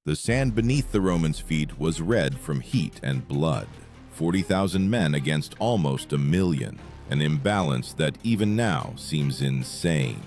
The sand beneath the Romans' feet was red from heat and blood. 40,000 men against almost 1,000,000, an imbalance that even now seems insane.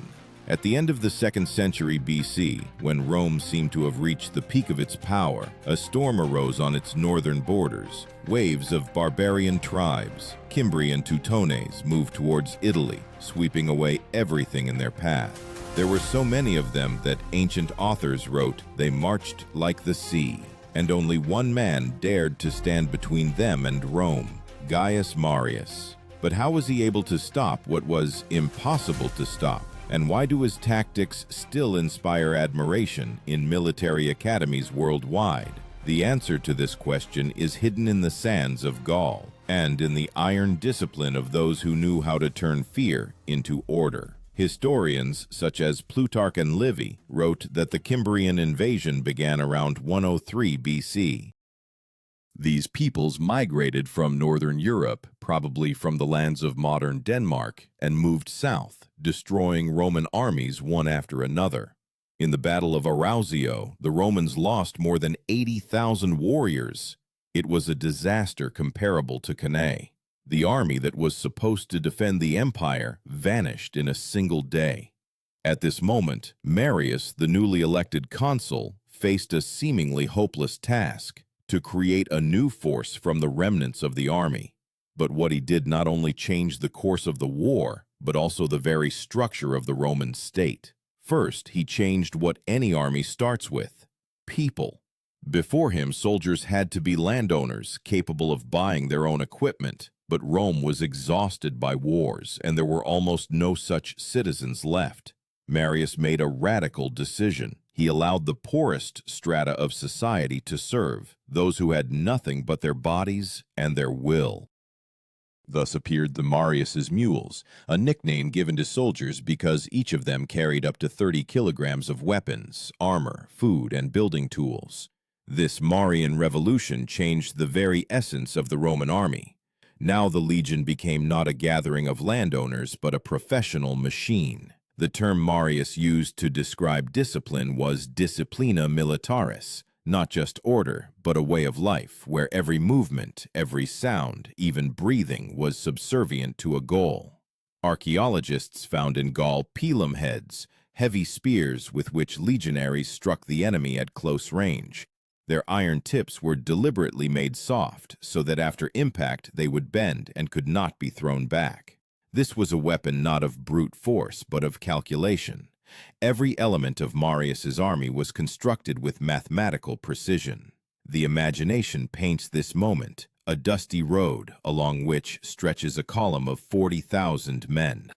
At the end of the 2nd century BC, when Rome seemed to have reached the peak of its power, a storm arose on its northern borders. Waves of barbarian tribes, Cimbrian Teutones, moved towards Italy, sweeping away everything in their path. There were so many of them that ancient authors wrote they marched like the sea, and only one man dared to stand between them and Rome, Gaius Marius. But how was he able to stop what was impossible to stop? And why do his tactics still inspire admiration in military academies worldwide? The answer to this question is hidden in the sands of Gaul and in the iron discipline of those who knew how to turn fear into order. Historians such as Plutarch and Livy wrote that the Cimbrian invasion began around 103 BC. These peoples migrated from northern Europe, probably from the lands of modern Denmark, and moved south, destroying Roman armies one after another. In the Battle of Arausio, the Romans lost more than 80,000 warriors. It was a disaster comparable to Cannae. The army that was supposed to defend the empire vanished in a single day. At this moment, Marius, the newly elected consul, faced a seemingly hopeless task: to create a new force from the remnants of the army. But what he did not only changed the course of the war, but also the very structure of the Roman state. First, he changed what any army starts with: people. Before him, soldiers had to be landowners, capable of buying their own equipment. But Rome was exhausted by wars, and there were almost no such citizens left. Marius made a radical decision. He allowed the poorest strata of society to serve, those who had nothing but their bodies and their will. Thus appeared the Marius' mules, a nickname given to soldiers because each of them carried up to 30 kilograms of weapons, armor, food, and building tools. This Marian revolution changed the very essence of the Roman army. Now the legion became not a gathering of landowners, but a professional machine. The term Marius used to describe discipline was disciplina militaris, not just order, but a way of life where every movement, every sound, even breathing was subservient to a goal. Archaeologists found in Gaul pilum heads, heavy spears with which legionaries struck the enemy at close range. Their iron tips were deliberately made soft so that after impact they would bend and could not be thrown back. This was a weapon not of brute force, but of calculation. Every element of Marius's army was constructed with mathematical precision. The imagination paints this moment, a dusty road along which stretches a column of 40,000 men.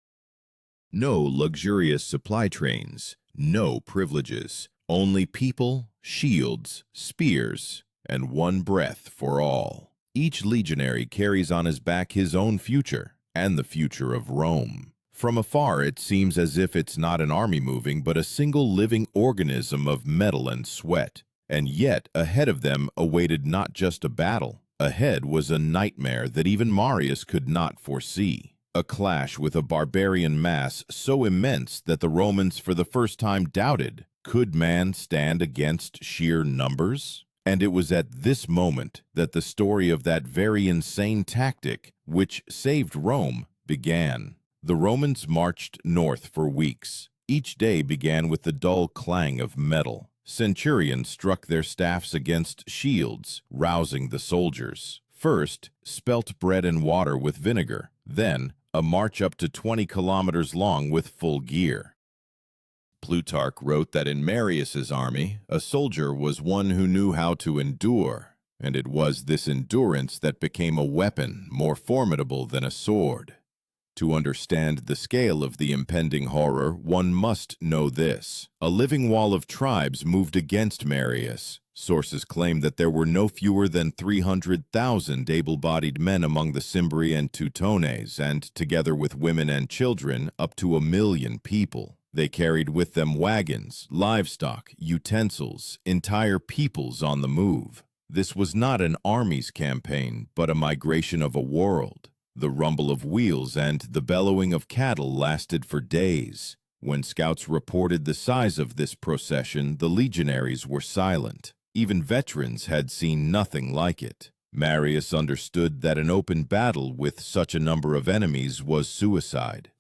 No luxurious supply trains, no privileges, only people, shields, spears, and one breath for all. Each legionary carries on his back his own future, and the future of Rome. From afar, it seems as if it's not an army moving, but a single living organism of metal and sweat. And yet, ahead of them awaited not just a battle. Ahead was a nightmare that even Marius could not foresee. A clash with a barbarian mass so immense that the Romans for the first time doubted, could man stand against sheer numbers? And it was at this moment that the story of that very insane tactic, which saved Rome, began. The Romans marched north for weeks. Each day began with the dull clang of metal. Centurions struck their staffs against shields, rousing the soldiers. First, spelt bread and water with vinegar. Then, a march up to 20 kilometers long with full gear. Plutarch wrote that in Marius's army, a soldier was one who knew how to endure, and it was this endurance that became a weapon more formidable than a sword. To understand the scale of the impending horror, one must know this. A living wall of tribes moved against Marius. Sources claim that there were no fewer than 300,000 able-bodied men among the Cimbri and Teutones, and, together with women and children, up to 1,000,000 people. They carried with them wagons, livestock, utensils, entire peoples on the move. This was not an army's campaign, but a migration of a world. The rumble of wheels and the bellowing of cattle lasted for days. When scouts reported the size of this procession, the legionaries were silent. Even veterans had seen nothing like it. Marius understood that an open battle with such a number of enemies was suicide.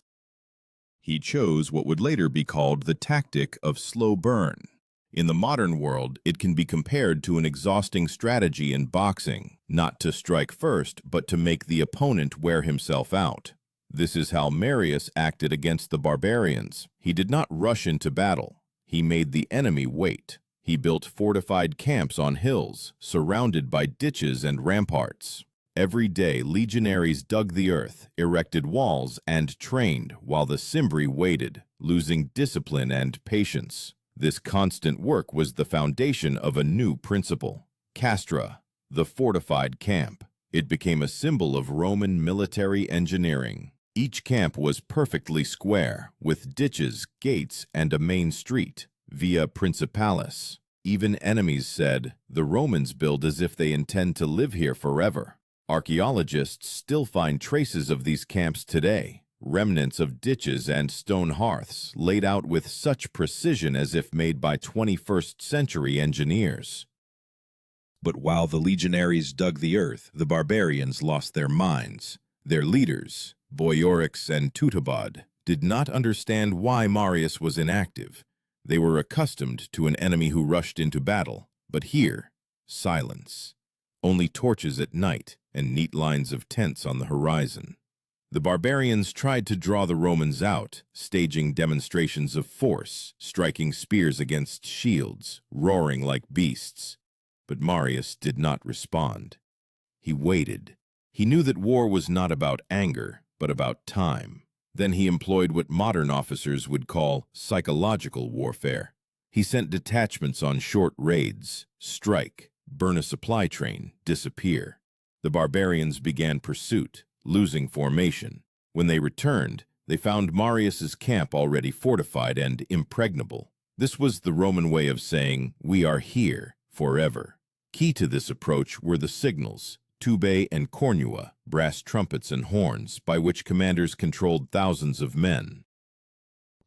He chose what would later be called the tactic of slow burn. In the modern world, it can be compared to an exhausting strategy in boxing, not to strike first, but to make the opponent wear himself out. This is how Marius acted against the barbarians. He did not rush into battle. He made the enemy wait. He built fortified camps on hills, surrounded by ditches and ramparts. Every day, legionaries dug the earth, erected walls, and trained while the Cimbri waited, losing discipline and patience. This constant work was the foundation of a new principle, castra, the fortified camp. It became a symbol of Roman military engineering. Each camp was perfectly square, with ditches, gates, and a main street, via Principalis. Even enemies said, "The Romans build as if they intend to live here forever." Archaeologists still find traces of these camps today, remnants of ditches and stone hearths laid out with such precision as if made by 21st century engineers. But while the legionaries dug the earth, the barbarians lost their minds. Their leaders, Boiorix and Teutobod, did not understand why Marius was inactive. They were accustomed to an enemy who rushed into battle, but here, silence. Only torches at night and neat lines of tents on the horizon. The barbarians tried to draw the Romans out, staging demonstrations of force, striking spears against shields, roaring like beasts. But Marius did not respond. He waited. He knew that war was not about anger, but about time. Then he employed what modern officers would call psychological warfare. He sent detachments on short raids, strike, burn a supply train, disappear. The barbarians began pursuit, losing formation. When they returned, they found Marius's camp already fortified and impregnable. This was the Roman way of saying, "We are here forever." Key to this approach were the signals, tubae and cornua, brass trumpets and horns, by which commanders controlled thousands of men.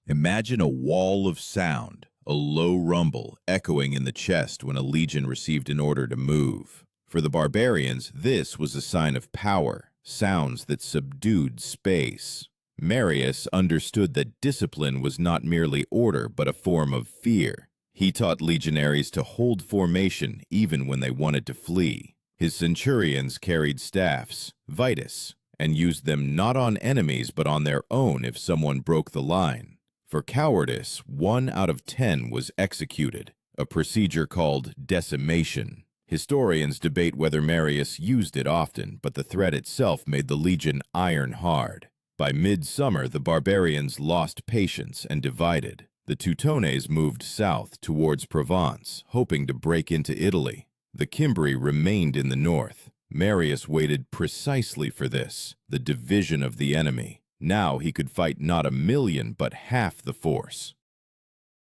Imagine a wall of sound, a low rumble echoing in the chest when a legion received an order to move. For the barbarians, this was a sign of power, sounds that subdued space. Marius understood that discipline was not merely order, but a form of fear. He taught legionaries to hold formation even when they wanted to flee. His centurions carried staffs, vitus, and used them not on enemies but on their own if someone broke the line. For cowardice, 1 out of 10 was executed, a procedure called decimation. Historians debate whether Marius used it often, but the threat itself made the legion iron hard. By midsummer, the barbarians lost patience and divided. The Teutones moved south towards Provence, hoping to break into Italy. The Cimbri remained in the north. Marius waited precisely for this, the division of the enemy. Now he could fight not 1,000,000, but half the force.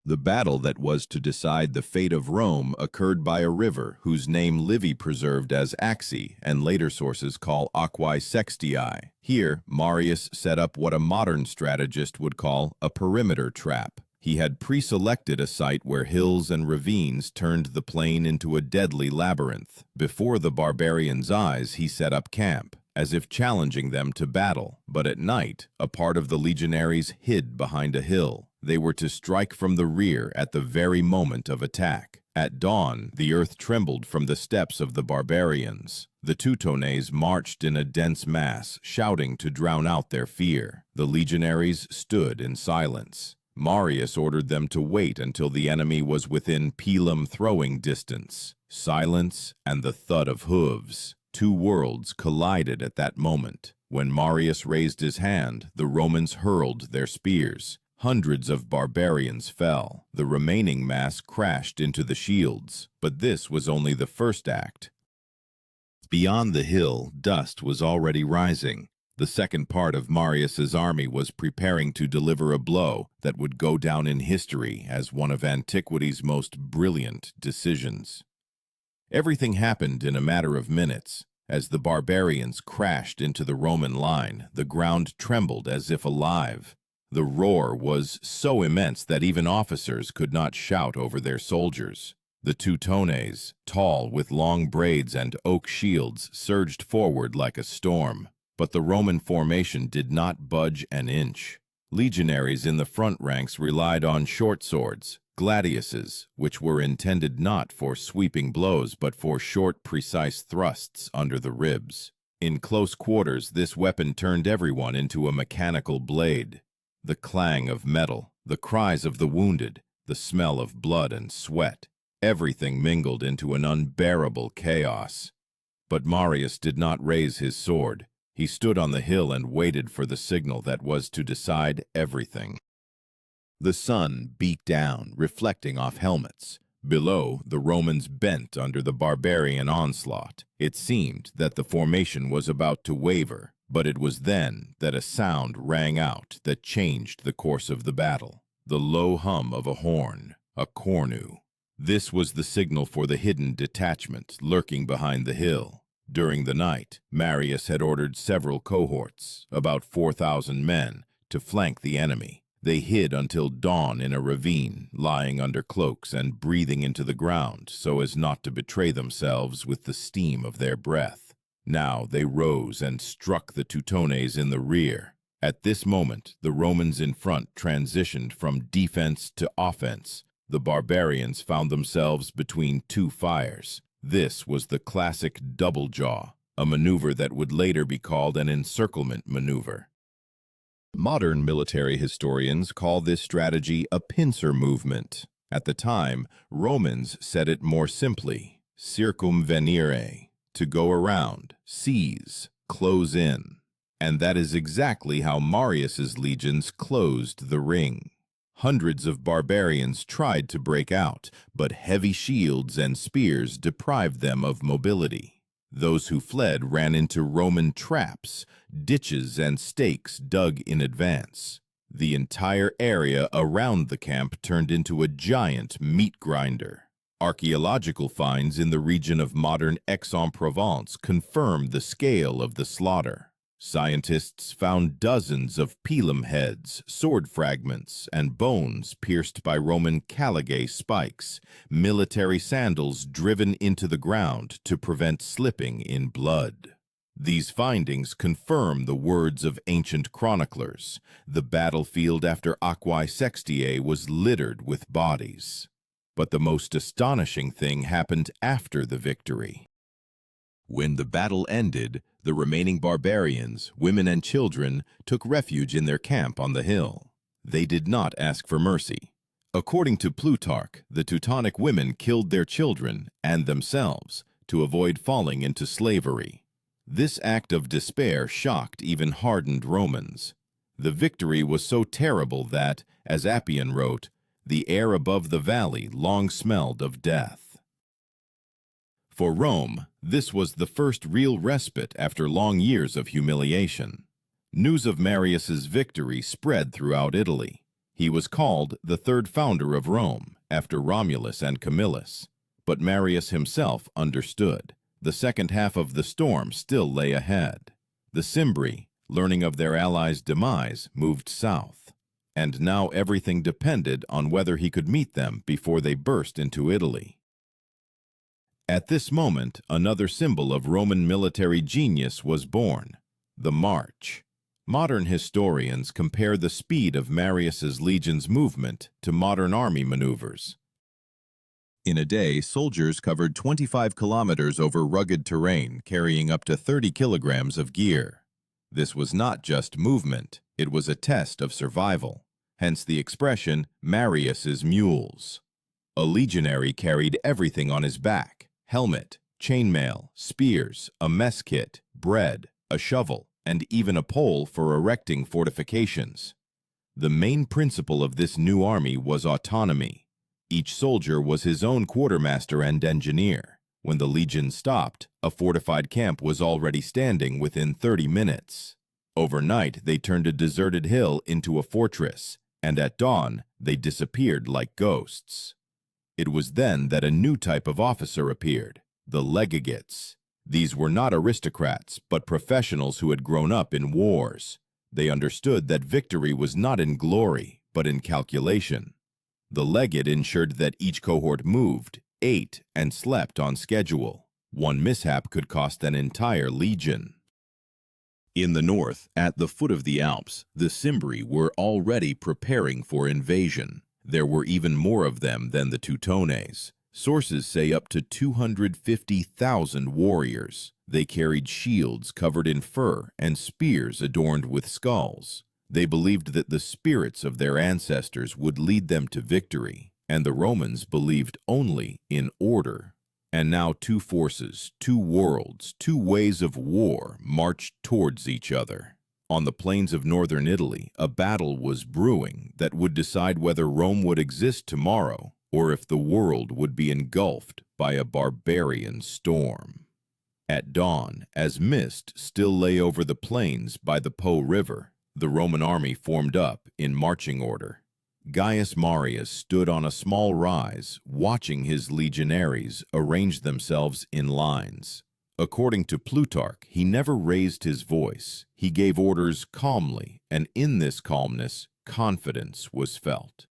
The battle that was to decide the fate of Rome occurred by a river whose name Livy preserved as Axi and later sources call Aquae Sextii. Here, Marius set up what a modern strategist would call a perimeter trap. He had pre-selected a site where hills and ravines turned the plain into a deadly labyrinth. Before the barbarians' eyes, he set up camp, as if challenging them to battle. But at night, a part of the legionaries hid behind a hill. They were to strike from the rear at the very moment of attack. At dawn, the earth trembled from the steps of the barbarians. The Teutones marched in a dense mass, shouting to drown out their fear. The legionaries stood in silence. Marius ordered them to wait until the enemy was within pilum throwing distance. Silence and the thud of hooves. Two worlds collided at that moment. When Marius raised his hand, the Romans hurled their spears. Hundreds of barbarians fell. The remaining mass crashed into the shields. But this was only the first act. Beyond the hill, dust was already rising. The second part of Marius's army was preparing to deliver a blow that would go down in history as one of antiquity's most brilliant decisions. Everything happened in a matter of minutes. As the barbarians crashed into the Roman line, the ground trembled as if alive. The roar was so immense that even officers could not shout over their soldiers. The Teutones, tall with long braids and oak shields, surged forward like a storm, but the Roman formation did not budge an inch. Legionaries in the front ranks relied on short swords, gladiuses, which were intended not for sweeping blows but for short, precise thrusts under the ribs. In close quarters, this weapon turned everyone into a mechanical blade. The clang of metal, the cries of the wounded, the smell of blood and sweat, everything mingled into an unbearable chaos. But Marius did not raise his sword. He stood on the hill and waited for the signal that was to decide everything. The sun beat down, reflecting off helmets. Below, the Romans bent under the barbarian onslaught. It seemed that the formation was about to waver, but it was then that a sound rang out that changed the course of the battle. The low hum of a horn, a cornu. This was the signal for the hidden detachment lurking behind the hill. During the night, Marius had ordered several cohorts, about 4,000 men, to flank the enemy. They hid until dawn in a ravine, lying under cloaks and breathing into the ground so as not to betray themselves with the steam of their breath. Now they rose and struck the Teutones in the rear. At this moment, the Romans in front transitioned from defense to offense. The barbarians found themselves between two fires. This was the classic double jaw, a maneuver that would later be called an encirclement maneuver. Modern military historians call this strategy a pincer movement. At the time, Romans said it more simply, circumvenire, to go around, seize, close in. And that is exactly how Marius's legions closed the ring. Hundreds of barbarians tried to break out, but heavy shields and spears deprived them of mobility. Those who fled ran into Roman traps, ditches, and stakes dug in advance. The entire area around the camp turned into a giant meat grinder. Archaeological finds in the region of modern Aix-en-Provence confirmed the scale of the slaughter. Scientists found dozens of pilum heads, sword fragments, and bones pierced by Roman caligae spikes, military sandals driven into the ground to prevent slipping in blood. These findings confirm the words of ancient chroniclers. The battlefield after Aquae Sextiae was littered with bodies. But the most astonishing thing happened after the victory. When the battle ended, the remaining barbarians, women and children, took refuge in their camp on the hill. They did not ask for mercy. According to Plutarch, the Teutonic women killed their children and themselves to avoid falling into slavery. This act of despair shocked even hardened Romans. The victory was so terrible that, as Appian wrote, the air above the valley long smelled of death. For Rome, this was the first real respite after long years of humiliation. News of Marius's victory spread throughout Italy. He was called the third founder of Rome, after Romulus and Camillus. But Marius himself understood. The second half of the storm still lay ahead. The Cimbri, learning of their allies' demise, moved south. And now everything depended on whether he could meet them before they burst into Italy. At this moment, another symbol of Roman military genius was born, the march. Modern historians compare the speed of Marius's legion's movement to modern army maneuvers. In a day, soldiers covered 25 kilometers over rugged terrain, carrying up to 30 kilograms of gear. This was not just movement, it was a test of survival, hence the expression, Marius's mules. A legionary carried everything on his back. Helmet, chainmail, spears, a mess kit, bread, a shovel, and even a pole for erecting fortifications. The main principle of this new army was autonomy. Each soldier was his own quartermaster and engineer. When the legion stopped, a fortified camp was already standing within 30 minutes. Overnight, they turned a deserted hill into a fortress, and at dawn, they disappeared like ghosts. It was then that a new type of officer appeared, the legates. These were not aristocrats, but professionals who had grown up in wars. They understood that victory was not in glory, but in calculation. The legate ensured that each cohort moved, ate, and slept on schedule. One mishap could cost an entire legion. In the north, at the foot of the Alps, the Cimbri were already preparing for invasion. There were even more of them than the Teutones. Sources say up to 250,000 warriors. They carried shields covered in fur and spears adorned with skulls. They believed that the spirits of their ancestors would lead them to victory, and the Romans believed only in order. And now two forces, two worlds, two ways of war marched towards each other. On the plains of northern Italy, a battle was brewing that would decide whether Rome would exist tomorrow or if the world would be engulfed by a barbarian storm. At dawn, as mist still lay over the plains by the Po River, the Roman army formed up in marching order. Gaius Marius stood on a small rise, watching his legionaries arrange themselves in lines. According to Plutarch, he never raised his voice. He gave orders calmly, and in this calmness, confidence was felt.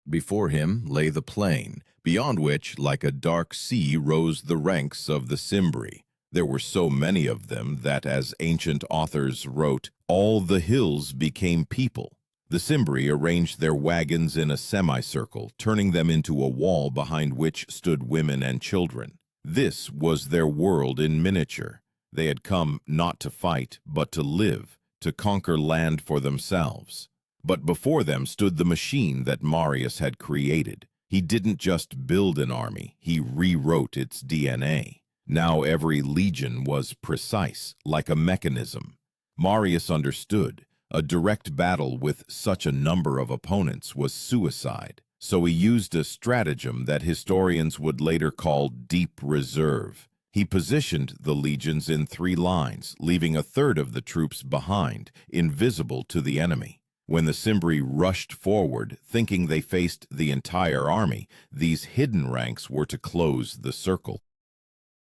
Before him lay the plain, beyond which, like a dark sea, rose the ranks of the Cimbri. There were so many of them that, as ancient authors wrote, all the hills became people. The Cimbri arranged their wagons in a semicircle, turning them into a wall behind which stood women and children. This was their world in miniature. They had come not to fight, but to live, to conquer land for themselves. But before them stood the machine that Marius had created. He didn't just build an army, he rewrote its DNA. Now every legion was precise, like a mechanism. Marius understood. A direct battle with such a number of opponents was suicide, so he used a stratagem that historians would later call deep reserve. He positioned the legions in 3 lines, leaving a third of the troops behind, invisible to the enemy. When the Cimbri rushed forward, thinking they faced the entire army, these hidden ranks were to close the circle.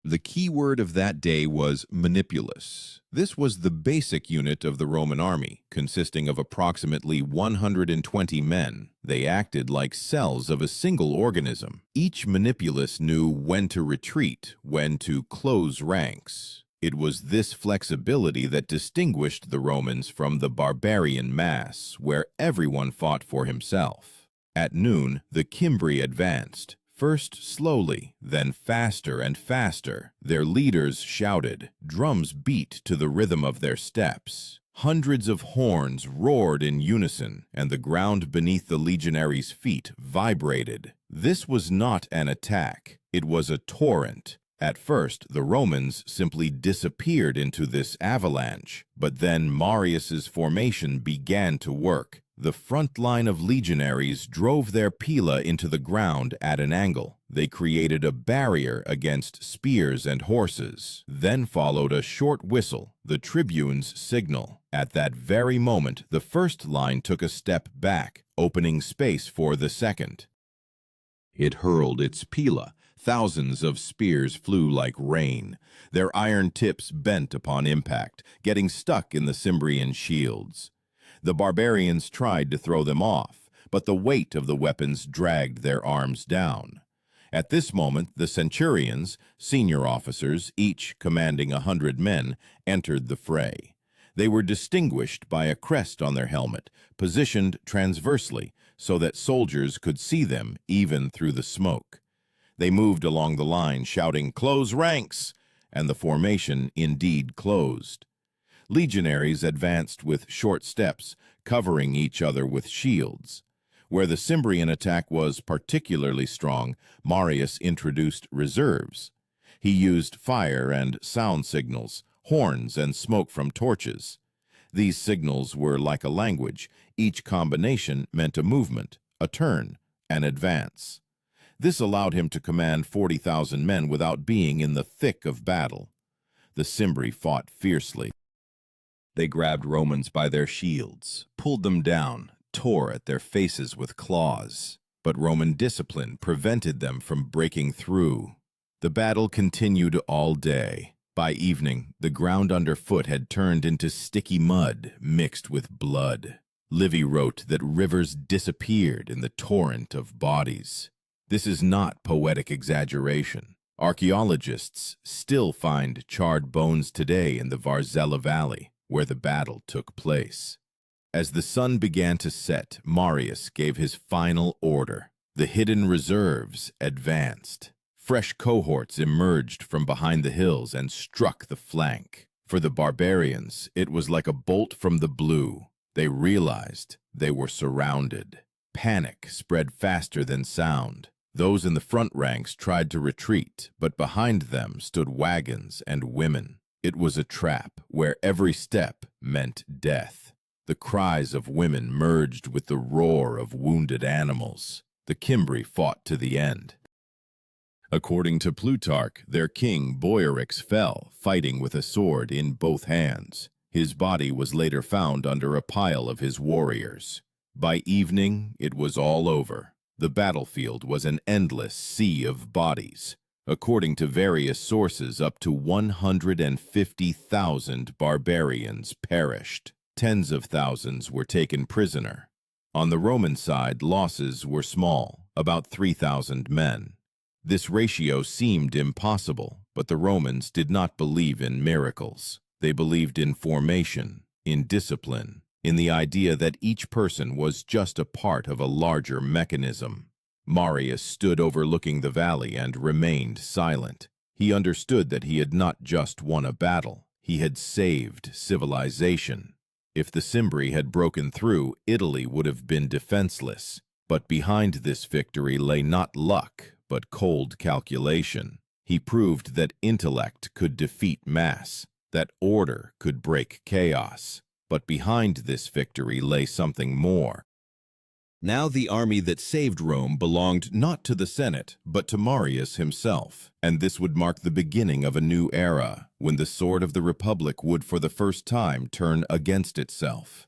The key word of that day was manipulus. This was the basic unit of the Roman army, consisting of approximately 120 men. They acted like cells of a single organism. Each manipulus knew when to retreat, when to close ranks. It was this flexibility that distinguished the Romans from the barbarian mass, where everyone fought for himself. At noon, the Cimbri advanced. First slowly, then faster and faster. Their leaders shouted. Drums beat to the rhythm of their steps. Hundreds of horns roared in unison, and the ground beneath the legionaries' feet vibrated. This was not an attack. It was a torrent. At first, the Romans simply disappeared into this avalanche, but then Marius's formation began to work. The front line of legionaries drove their pila into the ground at an angle. They created a barrier against spears and horses. Then followed a short whistle, the tribune's signal. At that very moment, the first line took a step back, opening space for the second. It hurled its pila. Thousands of spears flew like rain, their iron tips bent upon impact, getting stuck in the Cimbrian shields. The barbarians tried to throw them off, but the weight of the weapons dragged their arms down. At this moment, the centurions, senior officers, each commanding 100 men, entered the fray. They were distinguished by a crest on their helmet, positioned transversely so that soldiers could see them even through the smoke. They moved along the line, shouting, "Close ranks!" and the formation indeed closed. Legionaries advanced with short steps, covering each other with shields. Where the Cimbrian attack was particularly strong, Marius introduced reserves. He used fire and sound signals, horns and smoke from torches. These signals were like a language. Each combination meant a movement, a turn, an advance. This allowed him to command 40,000 men without being in the thick of battle. The Cimbri fought fiercely. They grabbed Romans by their shields, pulled them down, tore at their faces with claws. But Roman discipline prevented them from breaking through. The battle continued all day. By evening, the ground underfoot had turned into sticky mud mixed with blood. Livy wrote that rivers disappeared in the torrent of bodies. This is not poetic exaggeration. Archaeologists still find charred bones today in the Varzella Valley, where the battle took place. As the sun began to set, Marius gave his final order. The hidden reserves advanced. Fresh cohorts emerged from behind the hills and struck the flank. For the barbarians, it was like a bolt from the blue. They realized they were surrounded. Panic spread faster than sound. Those in the front ranks tried to retreat, but behind them stood wagons and women. It was a trap where every step meant death. The cries of women merged with the roar of wounded animals. The Cimbri fought to the end. According to Plutarch, their king Boiarix fell, fighting with a sword in both hands. His body was later found under a pile of his warriors. By evening, it was all over. The battlefield was an endless sea of bodies. According to various sources, up to 150,000 barbarians perished. Tens of thousands were taken prisoner. On the Roman side, losses were small, about 3,000 men. This ratio seemed impossible, but the Romans did not believe in miracles. They believed in formation, in discipline, in the idea that each person was just a part of a larger mechanism. Marius stood overlooking the valley and remained silent. He understood that he had not just won a battle, he had saved civilization. If the Cimbri had broken through, Italy would have been defenseless. But behind this victory lay not luck, but cold calculation. He proved that intellect could defeat mass, that order could break chaos. But behind this victory lay something more. Now the army that saved Rome belonged not to the Senate, but to Marius himself, and this would mark the beginning of a new era, when the sword of the Republic would for the first time turn against itself.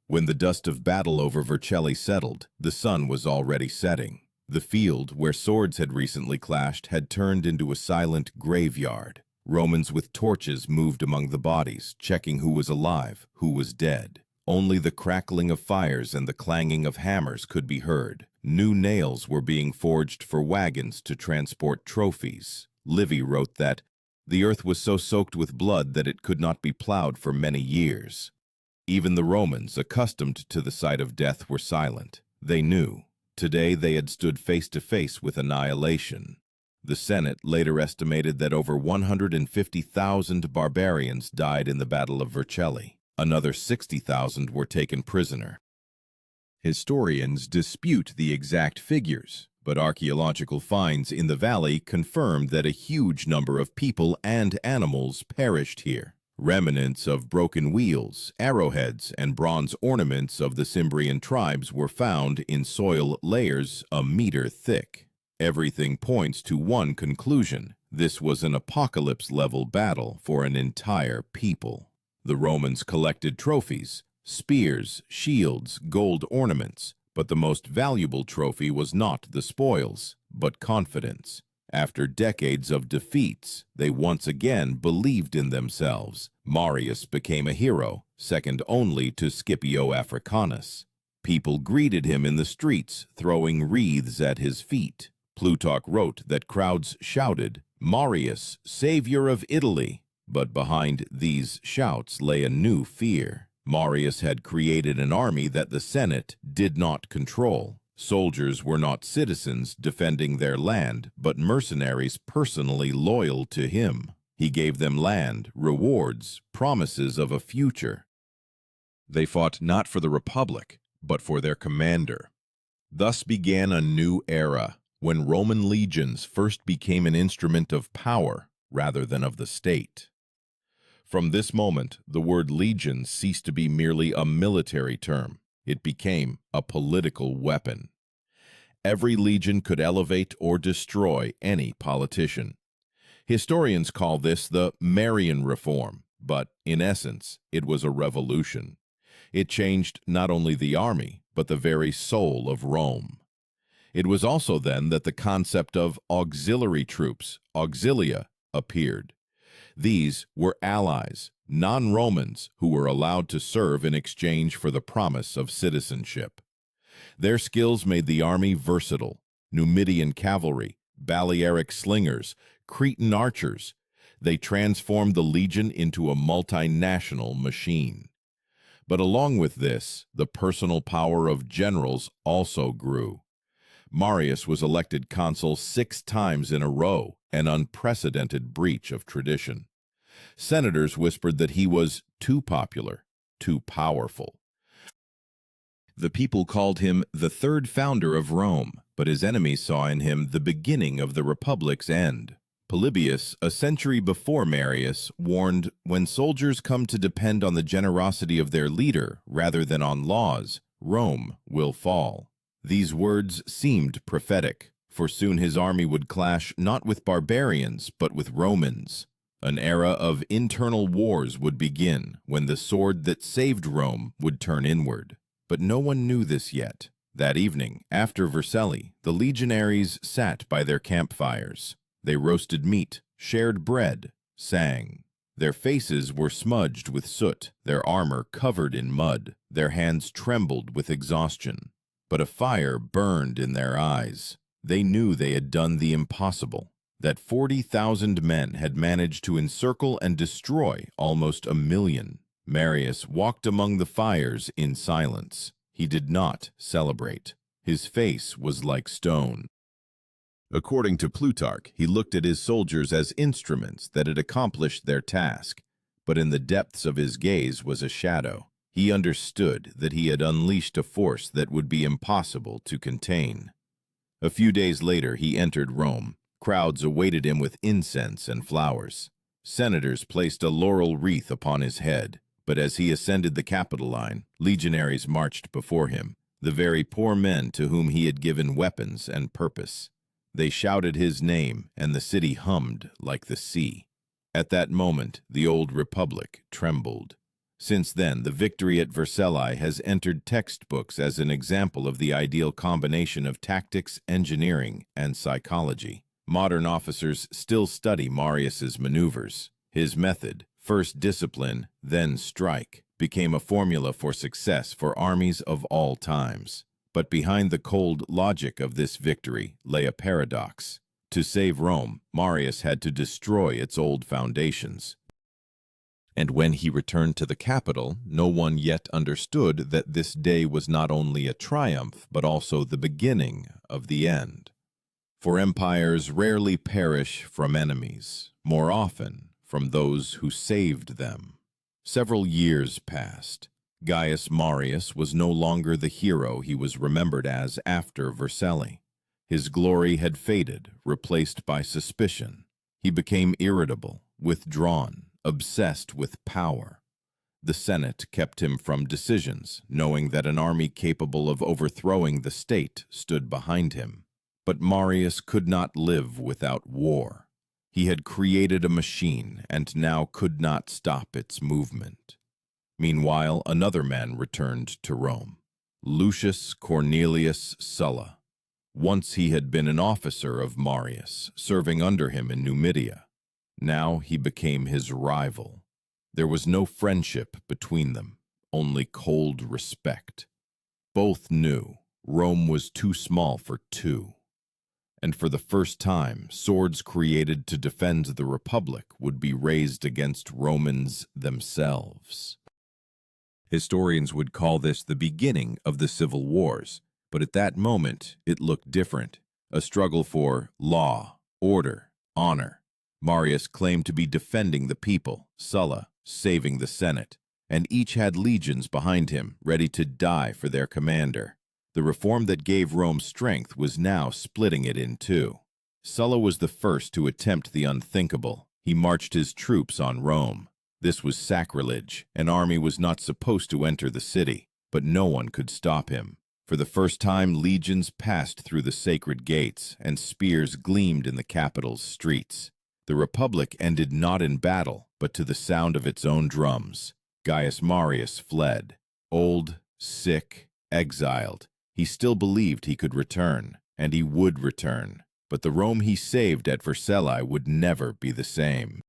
When the dust of battle over Vercelli settled, the sun was already setting. The field, where swords had recently clashed, had turned into a silent graveyard. Romans with torches moved among the bodies, checking who was alive, who was dead. Only the crackling of fires and the clanging of hammers could be heard. New nails were being forged for wagons to transport trophies. Livy wrote that, "The earth was so soaked with blood that it could not be plowed for many years." Even the Romans, accustomed to the sight of death, were silent. They knew. Today they had stood face to face with annihilation. The Senate later estimated that over 150,000 barbarians died in the Battle of Vercelli. Another 60,000 were taken prisoner. Historians dispute the exact figures, but archaeological finds in the valley confirmed that a huge number of people and animals perished here. Remnants of broken wheels, arrowheads, and bronze ornaments of the Cimbrian tribes were found in soil layers a meter thick. Everything points to one conclusion: this was an apocalypse-level battle for an entire people. The Romans collected trophies, spears, shields, gold ornaments, but the most valuable trophy was not the spoils, but confidence. After decades of defeats, they once again believed in themselves. Marius became a hero, second only to Scipio Africanus. People greeted him in the streets, throwing wreaths at his feet. Plutarch wrote that crowds shouted, "Marius, savior of Italy!" But behind these shouts lay a new fear. Marius had created an army that the Senate did not control. Soldiers were not citizens defending their land, but mercenaries personally loyal to him. He gave them land, rewards, promises of a future. They fought not for the Republic, but for their commander. Thus began a new era, when Roman legions first became an instrument of power rather than of the state. From this moment, the word legion ceased to be merely a military term. It became a political weapon. Every legion could elevate or destroy any politician. Historians call this the Marian reform, but in essence, it was a revolution. It changed not only the army, but the very soul of Rome. It was also then that the concept of auxiliary troops, auxilia, appeared. These were allies, non-Romans, who were allowed to serve in exchange for the promise of citizenship. Their skills made the army versatile. Numidian cavalry, Balearic slingers, Cretan archers. They transformed the legion into a multinational machine. But along with this, the personal power of generals also grew. Marius was elected consul 6 times in a row, an unprecedented breach of tradition. Senators whispered that he was too popular, too powerful. The people called him the third founder of Rome, but his enemies saw in him the beginning of the Republic's end. Polybius, a century before Marius, warned, "When soldiers come to depend on the generosity of their leader rather than on laws, Rome will fall." These words seemed prophetic, for soon his army would clash not with barbarians, but with Romans. An era of internal wars would begin, when the sword that saved Rome would turn inward. But no one knew this yet. That evening, after Vercelli, the legionaries sat by their campfires. They roasted meat, shared bread, sang. Their faces were smudged with soot, their armor covered in mud, their hands trembled with exhaustion. But a fire burned in their eyes. They knew they had done the impossible, that 40,000 men had managed to encircle and destroy almost 1,000,000. Marius walked among the fires in silence. He did not celebrate. His face was like stone. According to Plutarch, he looked at his soldiers as instruments that had accomplished their task, but in the depths of his gaze was a shadow. He understood that he had unleashed a force that would be impossible to contain. A few days later, he entered Rome. Crowds awaited him with incense and flowers. Senators placed a laurel wreath upon his head. But as he ascended the Capitol line, legionaries marched before him, the very poor men to whom he had given weapons and purpose. They shouted his name, and the city hummed like the sea. At that moment, the old republic trembled. Since then, the victory at Vercelli has entered textbooks as an example of the ideal combination of tactics, engineering, and psychology. Modern officers still study Marius's maneuvers. His method, first discipline, then strike, became a formula for success for armies of all times. But behind the cold logic of this victory lay a paradox. To save Rome, Marius had to destroy its old foundations. And when he returned to the capital, no one yet understood that this day was not only a triumph, but also the beginning of the end. For empires rarely perish from enemies, more often from those who saved them. Several years passed. Gaius Marius was no longer the hero he was remembered as after Vercelli. His glory had faded, replaced by suspicion. He became irritable, withdrawn, obsessed with power. The Senate kept him from decisions, knowing that an army capable of overthrowing the state stood behind him. But Marius could not live without war. He had created a machine and now could not stop its movement. Meanwhile, another man returned to Rome, Lucius Cornelius Sulla. Once he had been an officer of Marius, serving under him in Numidia. Now he became his rival. There was no friendship between them, only cold respect. Both knew Rome was too small for two. And for the first time, swords created to defend the Republic would be raised against Romans themselves. Historians would call this the beginning of the civil wars, but at that moment it looked different, a struggle for law, order, honor. Marius claimed to be defending the people, Sulla saving the Senate, and each had legions behind him, ready to die for their commander. The reform that gave Rome strength was now splitting it in two. Sulla was the first to attempt the unthinkable. He marched his troops on Rome. This was sacrilege. An army was not supposed to enter the city, but no one could stop him. For the first time, legions passed through the sacred gates, and spears gleamed in the capital's streets. The Republic ended not in battle, but to the sound of its own drums. Gaius Marius fled. Old, sick, exiled. He still believed he could return, and he would return. But the Rome he saved at Vercelli would never be the same.